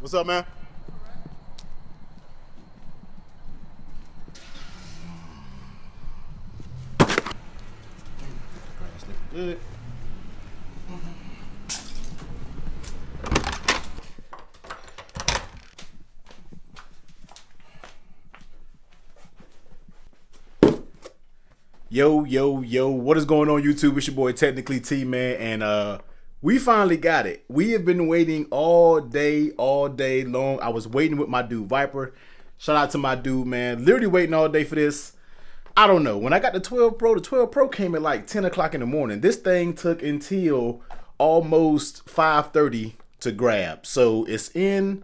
What's up, man? Grass looking good. Yo, what is going on, YouTube? It's your boy Technically T, man, and we finally got it. We have been waiting all day long. I was waiting with my dude Viper. Shout out to my dude, man. Literally waiting all day for this. I don't know. When I got the 12 Pro, the 12 Pro came at like 10 o'clock in the morning. This thing took until almost 5:30 to grab. So it's in.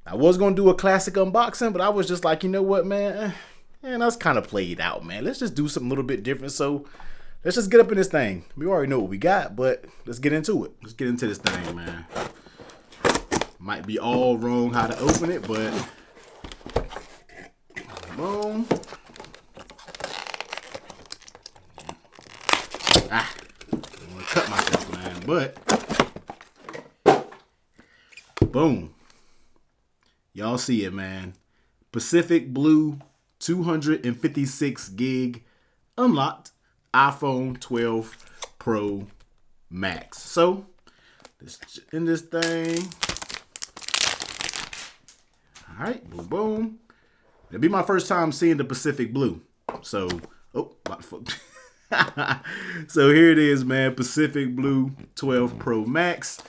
I was going to do a classic unboxing, but I was just like, you know what, man? Man, that's kind of played out, man. Let's just do something a little bit different. So let's just get up in this thing. We already know what we got, but let's get into it. Let's get into this thing, man. Might be all wrong how to open it, but boom. I'm gonna cut myself, man, but boom. Y'all see it, man. Pacific Blue 256 gig unlocked iPhone 12 Pro Max. So let's in this thing. All right, boom, boom. It'll be my first time seeing the Pacific Blue. So, so here it is, man. Pacific Blue 12 Pro Max.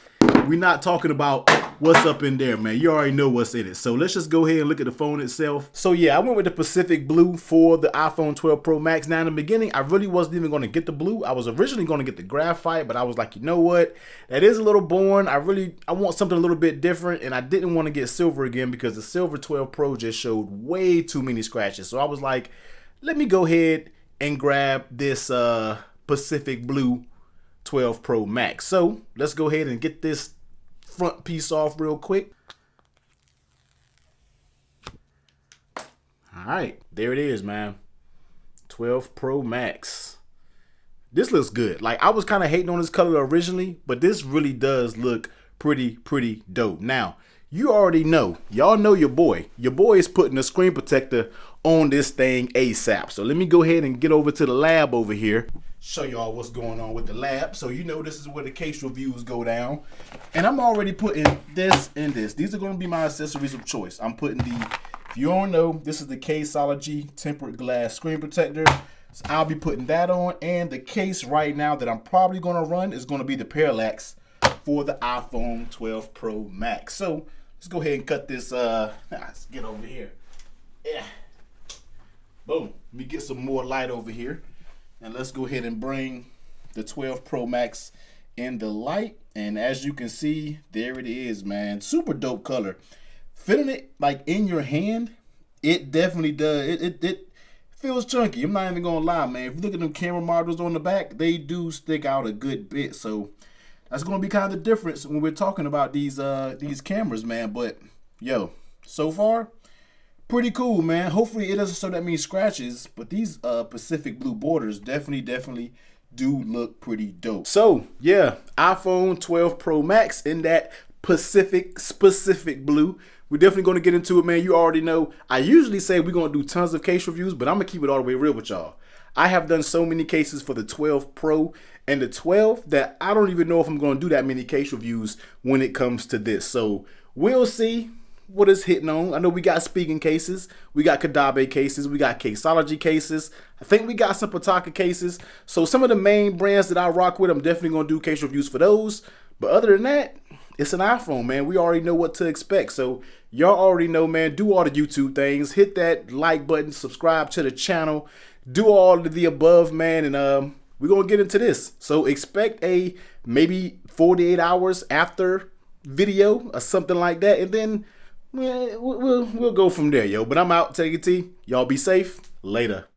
We're not talking about what's up in there, man. You already know what's in it. So let's just go ahead and look at the phone itself. So yeah, I went with the Pacific Blue for the iPhone 12 Pro Max. Now in the beginning, I really wasn't even going to get the blue. I was originally going to get the graphite, but I was like, you know what? That is a little boring. I want something a little bit different, and I didn't want to get silver again because the silver 12 Pro just showed way too many scratches. So I was like, let me go ahead and grab this Pacific Blue 12 Pro Max. So let's go ahead and get this front piece off real quick. All right, there it is, man. 12 Pro Max. This looks good. Like, I was kind of hating on this color originally, but this really does look pretty dope. Now, you already know, y'all know your boy. Your boy is putting a screen protector on this thing ASAP. So let me go ahead and get over to the lab over here. Show y'all what's going on with the lab. So you know this is where the case reviews go down. And I'm already putting this in this. These are going to be my accessories of choice. I'm putting if you don't know, this is the Caseology tempered glass screen protector. So I'll be putting that on. And the case right now that I'm probably going to run is going to be the parallax for the iPhone 12 Pro Max. So let's go ahead and cut this. Let's get over here. Yeah. Boom. Let me get some more light over here. And let's go ahead and bring the 12 Pro Max in the light. And as you can see, there it is, man. Super dope color. Feeling it like in your hand, it definitely does. It feels chunky. I'm not even gonna lie, man. If you look at them camera modules on the back, they do stick out a good bit. So that's gonna be kind of the difference when we're talking about these cameras, man. But yo, so far, pretty cool, man. Hopefully it doesn't show that many scratches, but these Pacific Blue borders definitely do look pretty dope. So yeah, iPhone 12 Pro Max in that Pacific Blue. We're definitely going to get into it, man. You already know. I usually say we're going to do tons of case reviews, but I'm going to keep it all the way real with y'all. I have done so many cases for the 12 Pro and the 12 that I don't even know if I'm going to do that many case reviews when it comes to this. So we'll see what is hitting on. I know we got speaking cases, we got Kadabe cases, we got Caseology cases. I think we got some Pataka cases. So some of the main brands that I rock with, I'm definitely going to do case reviews for those. But other than that, it's an iPhone, man. We already know what to expect. So y'all already know, man. Do all the YouTube things. Hit that like button. Subscribe to the channel. Do all of the above, man. And we're going to get into this. So expect a maybe 48 hours after video or something like that. And then we'll go from there, yo. But I'm out. Take it, T. Y'all be safe. Later.